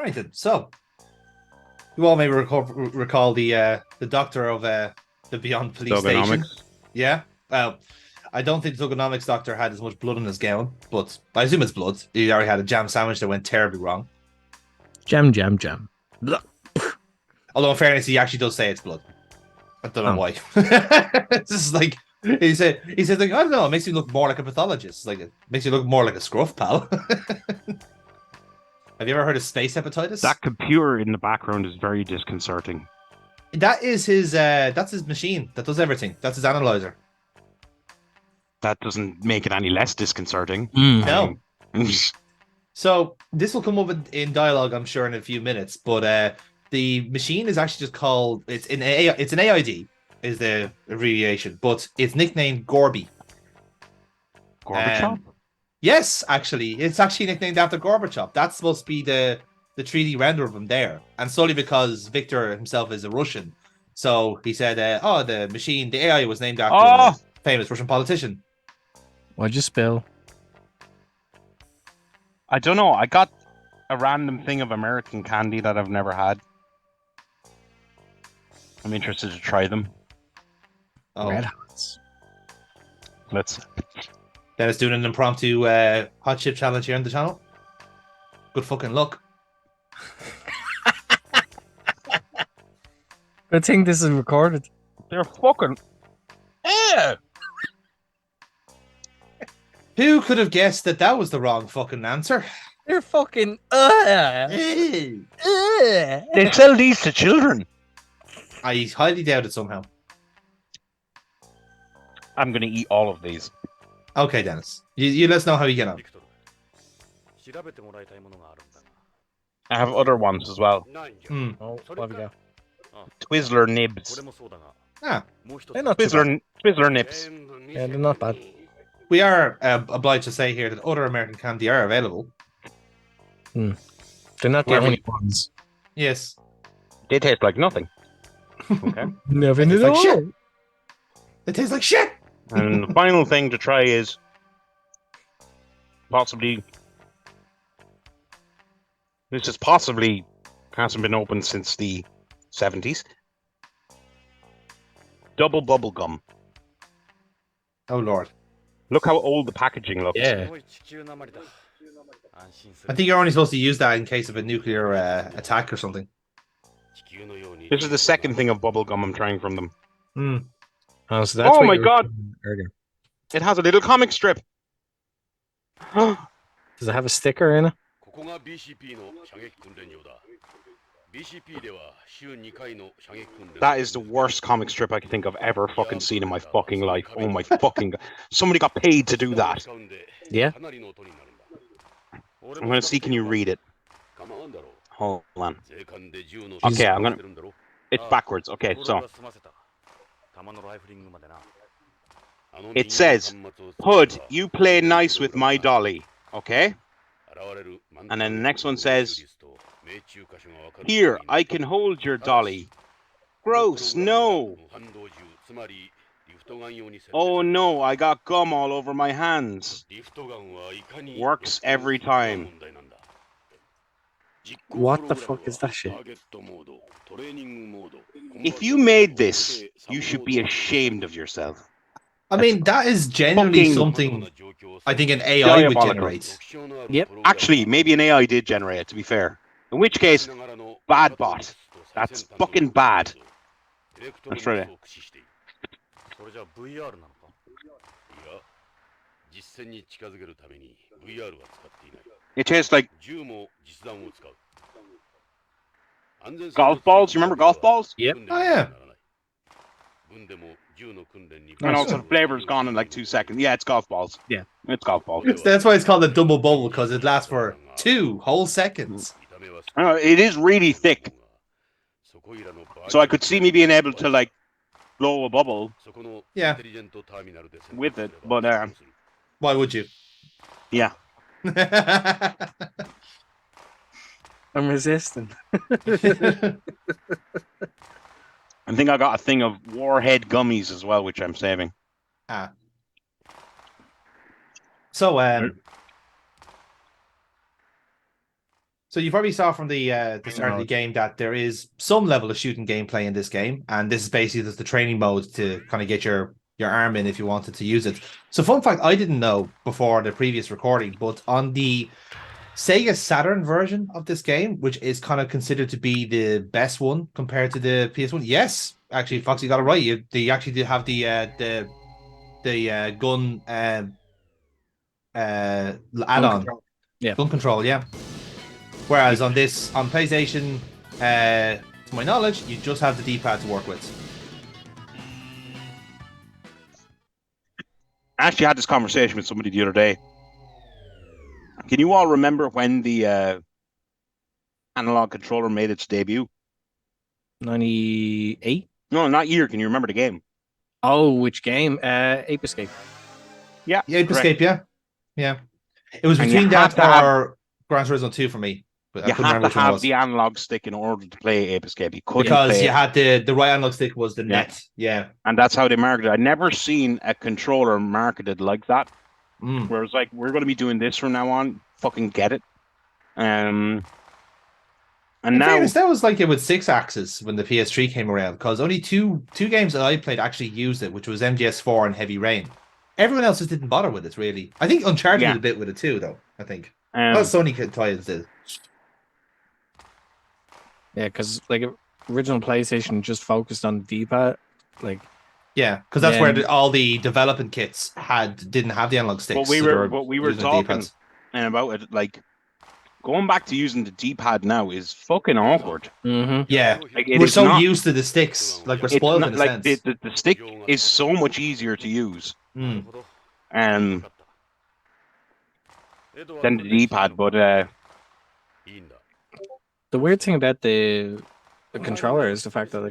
right then. So you all may recall the doctor of the Beyond Police Station. Thugonomics. Yeah. Well, I don't think the Thugonomics doctor had as much blood in his gown, but I assume it's blood. He already had a jam sandwich that went terribly wrong. Jam, jam, jam. Although in fairness, he actually does say it's blood. I don't know why. It's just like he says like, I don't know, it makes you look more like a pathologist. Like it makes you look more like a scruff, pal. Have you ever heard of space hepatitis? That computer in the background is very disconcerting. That is his that's his machine that does everything. That's his analyzer. That doesn't make it any less disconcerting. No. So this will come up in dialogue, I'm sure, in a few minutes. But the machine is actually just called it's an AID is the abbreviation, but it's nicknamed Gorby. Gorbachev? Yes, actually, it's actually nicknamed after Gorbachev. That's supposed to be the 3D render of him there, and solely because Victor himself is a Russian, so he said, "Oh, the machine, the AI was named after a famous Russian politician." What'd you spill? I don't know. I got a random thing of American candy that I've never had. I'm interested to try them. Oh, Red Hots. Dennis doing an impromptu hot chip challenge here on the channel. Good fucking luck. Good thing this is recorded. They're fucking... Yeah. Who could have guessed that was the wrong fucking answer? They're fucking... They sell these to children. I highly doubt it somehow. I'm going to eat all of these. Okay, Dennis. You let us know how you get on. I have other ones as well. Oh, what have we got? Twizzler nibs. Ah, They're not Twizzler nips. Yeah, they're not bad. we are obliged to say here that other American candy are available. They're not the only ones. Yes. They taste like nothing. Okay. Never They knew taste like shit. They taste like shit. And the final thing to try is possibly... This is possibly hasn't been opened since the 70s. Double bubble gum. Oh Lord. Look how old the packaging looks. Yeah. I think you're only supposed to use that in case of a nuclear attack or something. This is the second thing of bubble gum I'm trying from them. Oh, so that's Oh what my you were god! doing earlier. It has a little comic strip. Does it have a sticker in it? That is the worst comic strip I can think I've ever fucking seen in my fucking life. Oh my fucking god. Somebody got paid to do that. Yeah. I'm gonna see, can you read it? Hold on. Okay, I'm gonna... It's backwards. Okay, so... It says, Hood, you play nice with my dolly. Okay? And then the next one says, here, I can hold your dolly. Gross, no. Oh no, I got gum all over my hands. Works every time. What the fuck is that shit? If you made this, you should be ashamed of yourself. I mean, that is genuinely fucking something I think an AI would diabolical. generate. Yep. Actually, maybe an AI did generate it, to be fair. In which case, bad bot. That's fucking bad. Let's try it. It tastes like golf balls. You remember golf balls? Yep. Oh yeah. And also the flavor's gone in like 2 seconds. Yeah, it's golf balls. Yeah. It's golf balls. That's why it's called a double bubble, because it lasts for 2 whole seconds. It is really thick. So I could see me being able to like blow a bubble Yeah. with it, but Why would you? yeah. I'm resisting. I think I got a thing of Warhead gummies as well, which I'm saving. Ah. So So you probably saw from the start of the game that there is some level of shooting gameplay in this game, and this is basically just the training mode to kind of get your arm in if you wanted to use it. So fun fact, I didn't know before the previous recording, but on the Sega Saturn version of this game, which is kind of considered to be the best one compared to the PS1. Yes, actually, Foxy got it right. They actually did have the gun add-on, gun control, yeah. Whereas on PlayStation, to my knowledge, you just have the D-pad to work with. I actually had this conversation with somebody the other day. Can you all remember when the analog controller made its debut? 98? No, not year. Can you remember the game? Oh, which game? Ape Escape. Yeah, Ape Escape, yeah. It was And between you that had to or Gran Turismo 2 for me. But I You couldn't have remember to which one it have was. the analog stick in order to play Ape Escape. You couldn't Because play you it. had the right analog stick was the Yeah. net. Yeah. And that's how they marketed it. I'd never seen a controller marketed like that. Where it's like, we're going to be doing this from now on. Fucking get it. And In now fairness, that was like it with 6 axes when the PS3 came around, because only two games that I played actually used it, which was MGS4 and Heavy Rain. Everyone else just didn't bother with it, really. I think Uncharted did a bit with it too, though. I think. Sony titles did. Yeah, because like original PlayStation just focused on the D-pad, like. Yeah, because that's where all the development kits didn't have the analog sticks. But we were talking about it, like going back to using the D-pad now is fucking awkward. Mm-hmm. Yeah, like, we're so used to the sticks, like we're spoiled in a sense. The stick is so much easier to use, than the D-pad. But the weird thing about the controller is the fact that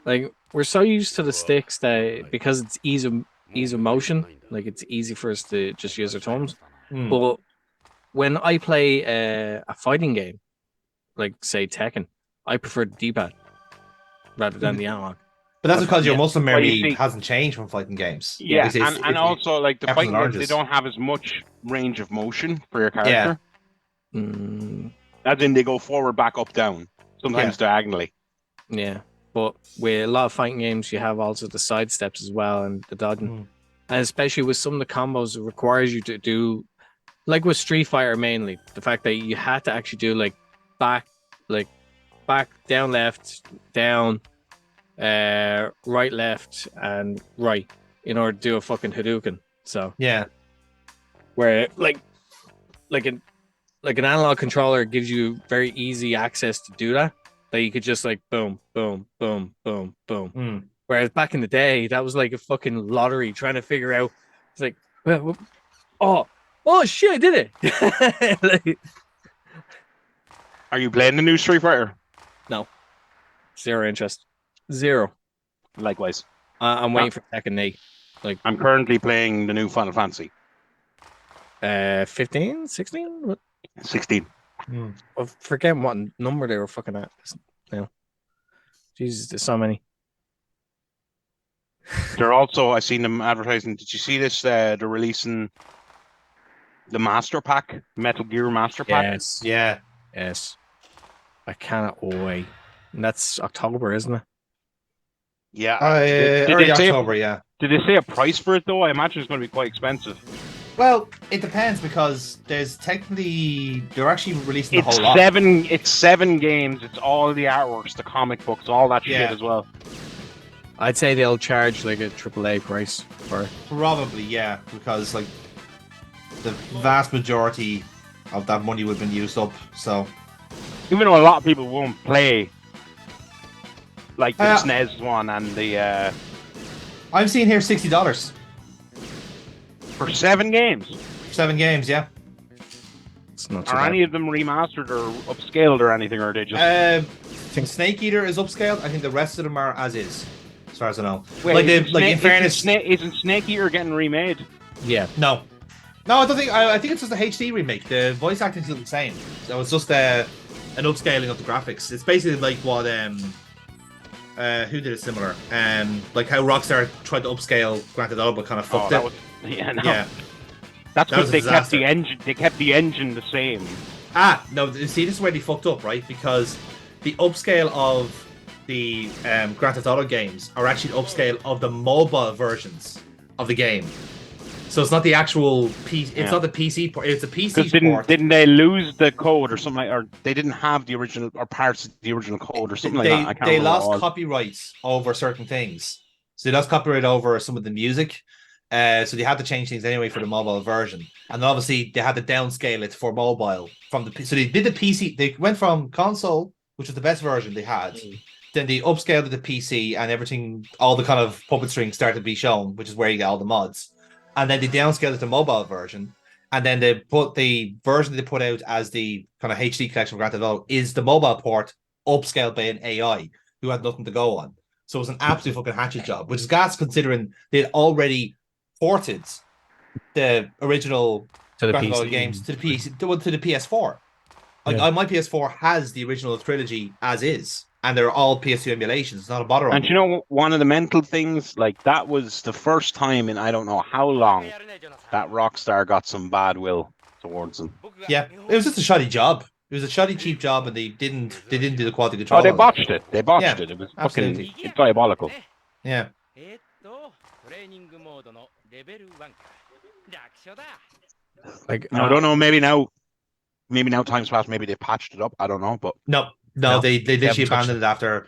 like we're so used to the sticks that because it's ease of motion, like it's easy for us to just use our thumbs. But when I play a fighting game, like say Tekken, I prefer the D-pad rather than the analog. But that's because your muscle memory hasn't changed from fighting games. Yeah, and also like the fighting games, they don't have as much range of motion for your character. As in, they go forward, back, up, down, sometimes diagonally. Yeah, but with a lot of fighting games, you have also the side steps as well and the dodging, and especially with some of the combos, it requires you to do, like with Street Fighter mainly, the fact that you had to actually do like back, down, left, down, right, left, and right in order to do a fucking Hadouken. So yeah, where like an analog controller gives you very easy access to do that you could just like boom, boom, boom, boom, boom. Whereas back in the day, that was like a fucking lottery trying to figure out. It's like, oh shit, I did it. Like, are you playing the new Street Fighter? No, zero interest, zero. Likewise, I'm waiting for Tekken 8. Like, I'm currently playing the new Final Fantasy. 15, 16, what? 16. I forget what number they were fucking at now. Jesus, there's so many. They're also, I seen them advertising. Did you see this? They're releasing the Master Pack, Metal Gear Master Pack. Yes. I cannot wait. And that's October, isn't it? Yeah. Early October, yeah. Did they say a price for it though? I imagine it's going to be quite expensive. Well, it depends because they're actually releasing the whole lot. It's 7 games. It's all the artworks, the comic books, all that shit as well. I'd say they'll charge like a AAA price for it. Probably, yeah, because like the vast majority of that money would have been used up. So even though a lot of people won't play like the SNES one and the I'm seeing here $60 for 7 games. 7 games, yeah. It's not are any of them remastered or upscaled or anything, or are they just? I think Snake Eater is upscaled. I think the rest of them are as is, as far as I know. Wait, in fairness, isn't Snake Eater getting remade? Yeah. No, I don't think. I think it's just a HD remake. The voice acting is still the same. So it's just an upscaling of the graphics. It's basically like what who did it similar? Like how Rockstar tried to upscale Grand Theft Auto, but kind of fucked it. Yeah. That's because they kept the engine. They kept the engine the same. No, see, this is where they fucked up, right? Because the upscale of the Grand Theft Auto games are actually the upscale of the mobile versions of the game. So it's not the actual PC. It's not the PC port. It's a PC port. Didn't they lose the code or something or they didn't have the original or parts of the original code or something like that? I can't They remember lost copyrights over certain things. So they lost copyright over some of the music. So they had to change things anyway for the mobile version, and obviously they had to downscale it for mobile from the. So they did the PC. They went from console, which was the best version they had. Then they upscaled to the PC, and everything, all the kind of puppet strings started to be shown, which is where you get all the mods. And then they downscaled it to mobile version, and then they put the version they put out as the kind of HD collection of Grand Theft Auto is the mobile port upscaled by an AI who had nothing to go on. So it was an absolute fucking hatchet job, which is gas considering they'd already ported the original To the Grand Theft Auto PC. games to the PC to the PS4. Like my PS4 has the original trilogy as is, and they're all PS2 emulations. It's not a bother. And you know, one of the mental things, like that was the first time in I don't know how long that Rockstar got some bad will towards them. Yeah, it was just a shoddy job. It was a shoddy, cheap job, and they didn't do the quality control. Oh, they botched it. They botched it. It was absolutely fucking diabolical. Yeah. Like I don't know. Maybe now times passed. Maybe they patched it up. I don't know, but no, they literally abandoned it after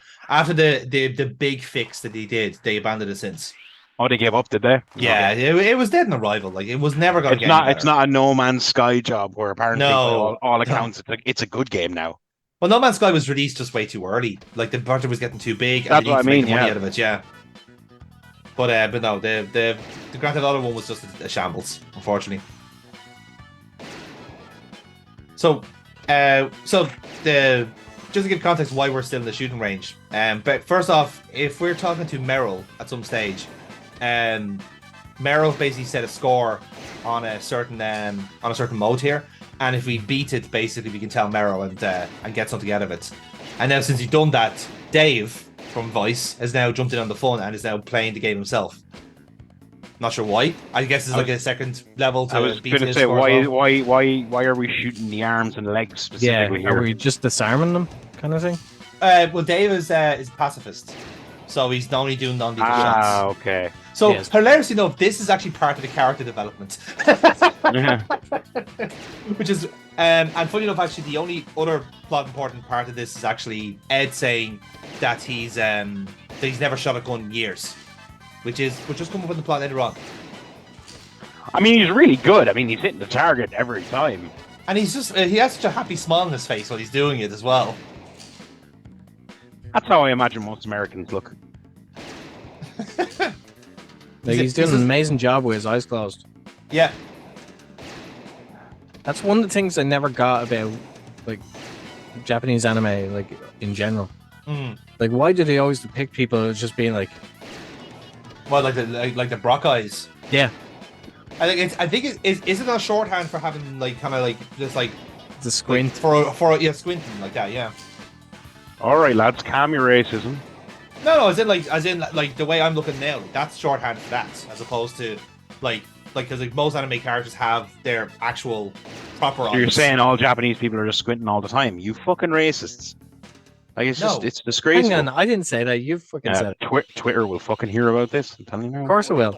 the big fix that they did. They abandoned it since. Oh, they gave up, did they? Yeah, okay. it was dead in arrival. Like it was never going to get. It's not a No Man's Sky job where apparently, by all accounts, it's a good game now. Well, No Man's Sky was released just way too early. Like the budget was getting too big. That's what I mean. Money out of it, yeah. But no, the Grand Theft Auto one was just a shambles, unfortunately. So just to give context why we're still in the shooting range. But first off, if we're talking to Merrill at some stage, Merrill basically set a score on a certain mode here, and if we beat it, basically we can tell Merrill and get something out of it. And now since he's done that, Dave from Vice has now jumped in on the fun and is now playing the game himself. Not sure why. I guess it's like a second level to. I was going to say why are we shooting the arms and legs specifically here? Are we just disarming them, kind of thing? Well, Dave is pacifist, so he's only doing non-lethal shots. Ah, okay. So hilariously enough, this is actually part of the character development, which is and funny enough, actually, the only other plot important part of this is actually Ed saying that he's never shot a gun in years. Which just come up in the plot later on. I mean, he's really good. I mean, he's hitting the target every time. And he has such a happy smile on his face while he's doing it as well. That's how I imagine most Americans look. He's doing an amazing job with his eyes closed. Yeah. That's one of the things I never got about like Japanese anime, like in general. Like, why do they always depict people as just being like, well, like the Brock eyes. Yeah. I think is it a shorthand for having like kind of like just like the squint for squinting like that? Yeah. All right, lads, calm your racism. No, as in like the way I'm looking now, like, that's shorthand for that, as opposed to like because like most anime characters have their actual proper eyes. So you're saying all Japanese people are just squinting all the time? You fucking racists! Like it's disgraceful. Hang on, I didn't say that. You fucking said it. Twitter will fucking hear about this. I'm telling you. Of course it will.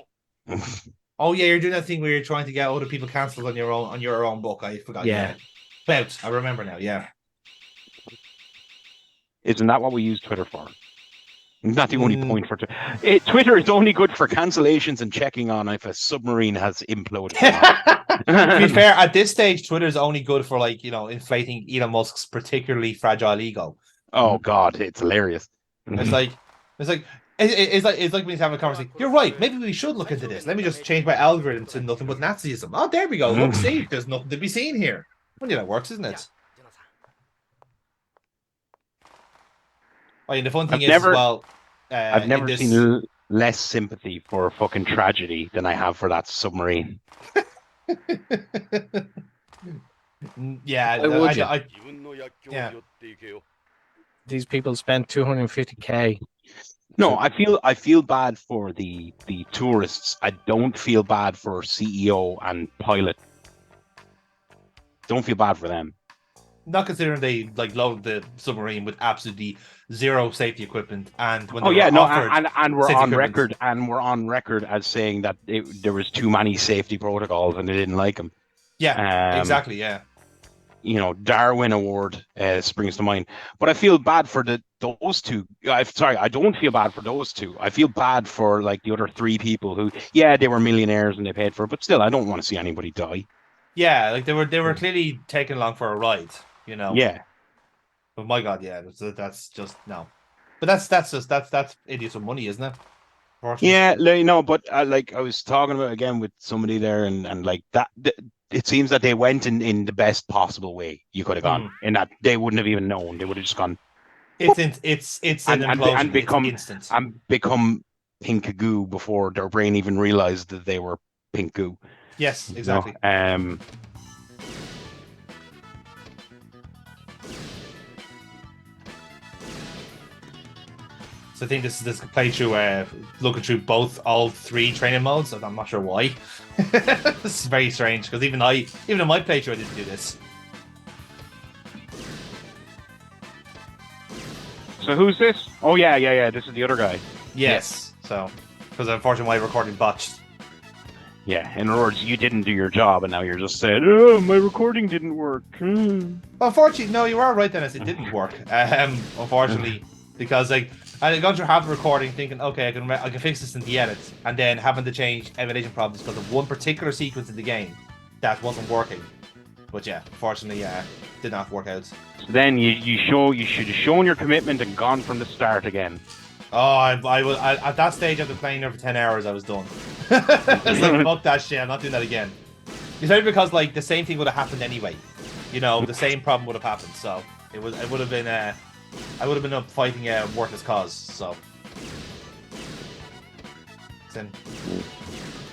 Oh yeah, you're doing that thing where you're trying to get other people cancelled on your own book. I forgot. Yeah. I remember now. Yeah. Isn't that what we use Twitter for? Not the only point for Twitter is only good for cancellations and checking on if a submarine has imploded. To be fair, at this stage, Twitter is only good for like inflating Elon Musk's particularly fragile ego. Oh God, it's hilarious. It's like when he's having a conversation. You're right. Maybe we should look into this. Let me just change my algorithm to nothing but Nazism. Oh, there we go. Look, see, there's nothing to be seen here. Well, that works, isn't it? Oh, yeah, the fun thing I've never seen less sympathy for a fucking tragedy than I have for that submarine. Yeah, why would you? Yeah. These people spent $250K. No, I feel bad for the tourists. I don't feel bad for CEO and pilot. Don't feel bad for them. Not considering they like loaded the submarine with absolutely zero safety equipment, and when they Oh yeah, were no, offered and we're safety on equipment, record as saying that there was too many safety protocols and they didn't like them. yeah, exactly, yeah. Darwin Award springs to mind, but I feel bad for those two. Sorry, I don't feel bad for those two. I feel bad for like the other three people who, yeah, they were millionaires and they paid for it, but still, I don't want to see anybody die. Yeah, like they were clearly taken along for a ride, you know. Yeah. But my God, yeah, that's just no. But that's idiots with money, isn't it? Yeah, but like I was talking about again with somebody there, and like that, it seems that they went in the best possible way you could have gone, in that they wouldn't have even known. They would have just gone. It's an implosion. And become it's instant. and become pink goo before their brain even realized that they were pink goo. Yes, exactly. So I think this playthrough, looking through all three training modes. I'm not sure why. This is very strange because even in my playthrough, I didn't do this. So who's this? Oh yeah. This is the other guy. Yes. So because unfortunately my recording botched. Yeah. In other words, you didn't do your job, and now you're just saying, "Oh, my recording didn't work." Unfortunately, no, you are right. Dennis, it didn't work. Unfortunately, because like. I had gone through half the recording thinking, okay, I can fix this in the edit, and then having to change emulation problems because of one particular sequence in the game that wasn't working. But yeah, unfortunately, did not work out. So then you should have shown your commitment and gone from the start again. Oh, I was at that stage after playing there for 10 hours, I was done. It's like, fuck that shit, I'm not doing that again. Especially because like the same thing would have happened anyway. The same problem would have happened, so it would have been I would have been up fighting a worthless cause, so.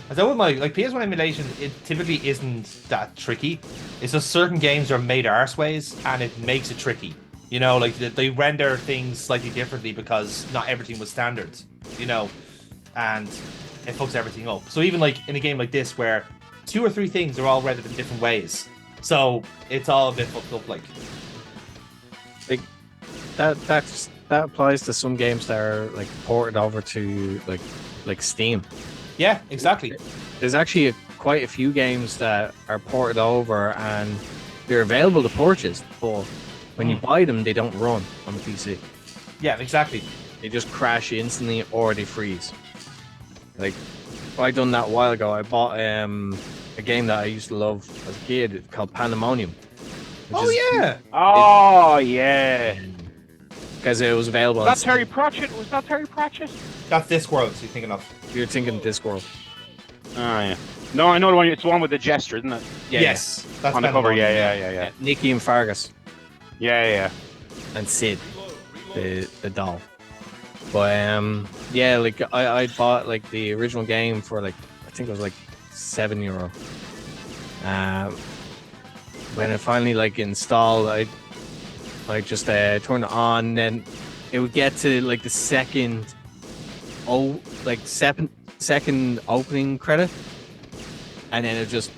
As I would like PS1 emulation, it typically isn't that tricky. It's just certain games are made arseways, and it makes it tricky. Like they render things slightly differently because not everything was standard, and it fucks everything up. So even like in a game like this, where 2 or 3 things are all rendered in different ways, so it's all a bit fucked up, like. That applies to some games that are like ported over to like Steam. Yeah, exactly. There's actually quite a few games that are ported over and they're available to purchase, but when you buy them, they don't run on the PC. Yeah, exactly. They just crash instantly or they freeze. Like I done that a while ago. I bought a game that I used to love as a kid called Pandemonium. Yeah. Oh yeah. Because it was available. Was that Terry Pratchett? Was that Terry Pratchett? That's Discworld you're thinking of. You're thinking Discworld. Oh yeah. No, I know the one. It's the one with the jester, isn't it? Yeah, yes. That's on the cover. Yeah. Nikki and Fargus. Yeah. And Sid, the doll. But yeah, like I bought like the original game for like I think it was like €7. When it finally like installed, I just turned it on, then it would get to like the second opening credit, and then it just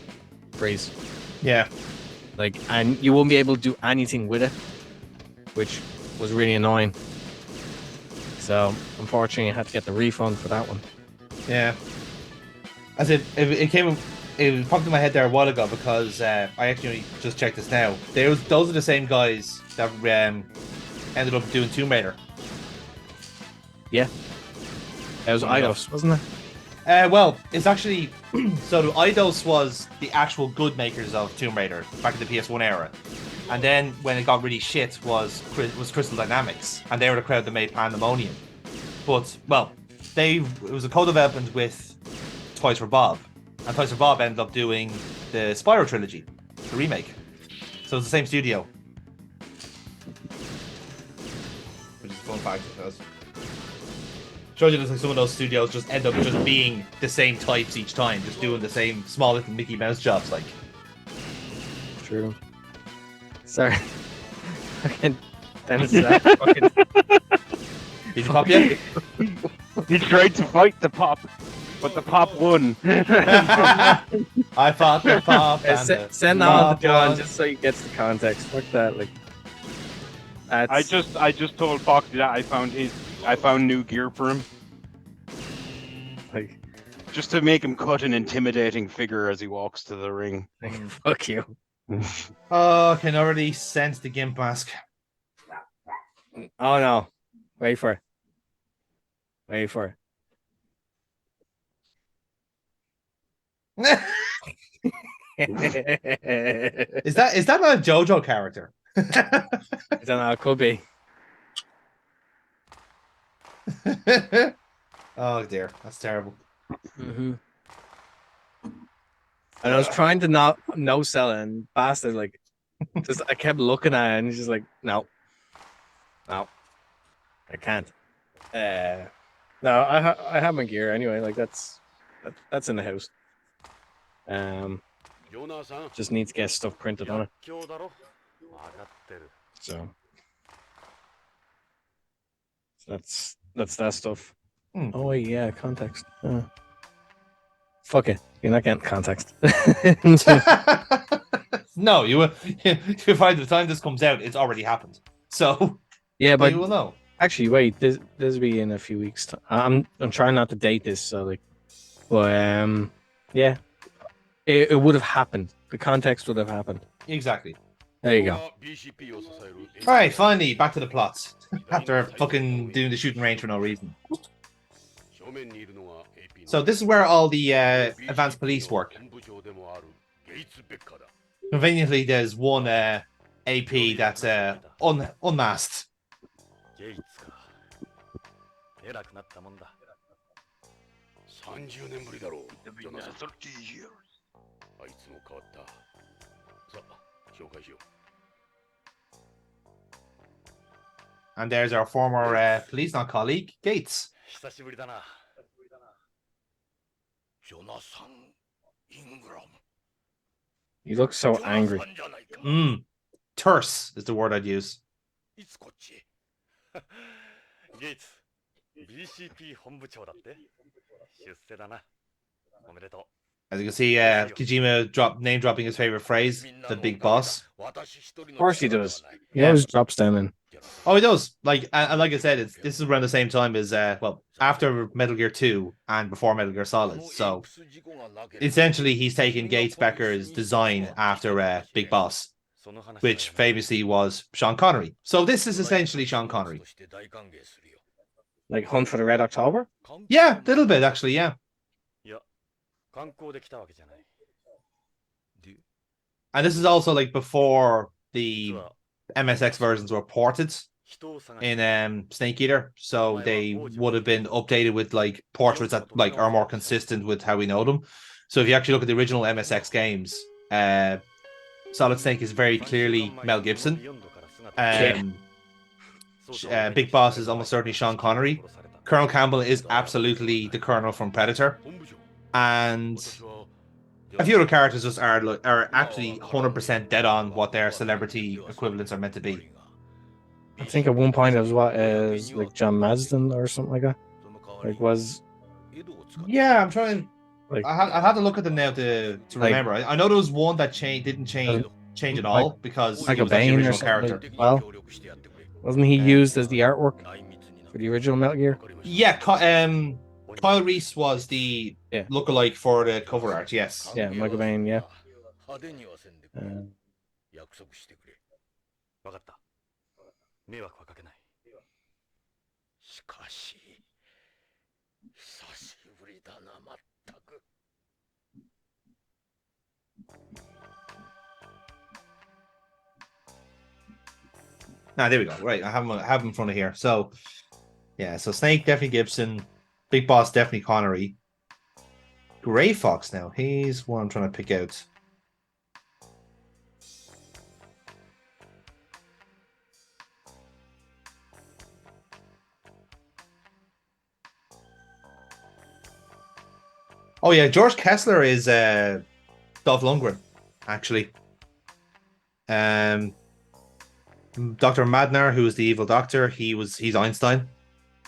freeze. Yeah. Like, and you won't be able to do anything with it, which was really annoying. So unfortunately, I had to get the refund for that one. Yeah. As it popped in my head there a while ago because I actually just checked this now. Those are the same guys that ended up doing Tomb Raider. Yeah. It was Eidos, wasn't it? Well, it's actually so Eidos was the actual good makers of Tomb Raider back in the PS1 era, and then when it got really shit was Crystal Dynamics, and they were the crowd that made Pandemonium. But well, it was a co-development with Toys for Bob, and Toys for Bob ended up doing the Spyro trilogy, the remake. So it's the same studio. Which is a fun fact, because shows you that like some of those studios just end up just being the same types each time, just doing the same small little Mickey Mouse jobs, like. True. Sorry. Fucking Dennis is that fucking. Did you pop yet? You tried to fight the pop. But the pop won. I fought the pop. And the Send that on pop to John won. just so he gets the context. Fuck that, like. I just told Foxy that I found new gear for him. Like, just to make him cut an intimidating figure as he walks to the ring. Fuck you. Oh, I can already sense the gimp mask. Oh no. Wait for it. Wait for Is it. that not a JoJo character? I don't know, it could be. Oh dear, that's terrible. Mm-hmm. And I was trying to not no sell it, and bastard, like, just I kept looking at it, and he's just like, no, I can't. No, I have my gear anyway. Like that's in the house. Just need to get stuff printed on it. So that's that stuff. Oh wait, yeah, context. Fuck it, you're not getting context. No, you by the time this comes out, it's already happened. So yeah, but you will know. Actually, wait, this will be in a few weeks. I'm trying not to date this, so like, but yeah, it would have happened. The context would have happened. Exactly. There you go. All right, finally back to the plots after fucking doing the shooting range for no reason. So this is where all the advanced police work. Conveniently, there's one AP that's unmasked. 30年ぶりだろう。ジョナサン。あいつも変わった。さあ、紹介しよう。 And there's our former police not colleague, Gates. 久しぶりだな。ジョナサン・イングラム。 You look so angry. Terse is the word I'd use. いつこっち。ゲイツ、BCP 本部長だって。出世だな。おめでとう。 As you can see, Kojima name dropping his favorite phrase, the big boss. Of course he does. He always drops them in. Oh, he does. Like and like I said, this is around the same time as well, after Metal Gear 2 and before Metal Gear Solid. So essentially, he's taken Gates Becker's design after Big Boss, which famously was Sean Connery. So this is essentially Sean Connery. Like Hunt for the Red October? Yeah, a little bit actually. Yeah. And this is also like before the MSX versions were ported in Snake Eater, so they would have been updated with like portraits that like are more consistent with how we know them. So if you actually look at the original MSX games, Solid Snake is very clearly Mel Gibson. Big Boss is almost certainly Sean Connery. Colonel Campbell is absolutely the Colonel from Predator, and a few other characters just are actually 100% dead on what their celebrity equivalents are meant to be. I think at one point it was like John Marsden or something like that. Like was. Yeah, I'm trying. Like I had to look at them now to remember. I know there was one that didn't change at all because like he was actually the original character. Well, wasn't he used as the artwork for the original Metal Gear? Yeah, Kyle Reese was the lookalike for the cover art. Yes. Yeah, Michael Bain. Yeah. Now there we go. Right, I have him in front of here. So, yeah. So Snake definitely Gibson, Big Boss definitely Connery. Gray Fox now. He's one I'm trying to pick out. Oh yeah, George Kessler is Dolph Lundgren, actually. Dr. Madnar, who is the evil doctor, he's Einstein.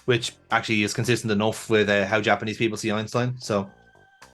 which actually is consistent enough with how Japanese people see Einstein. So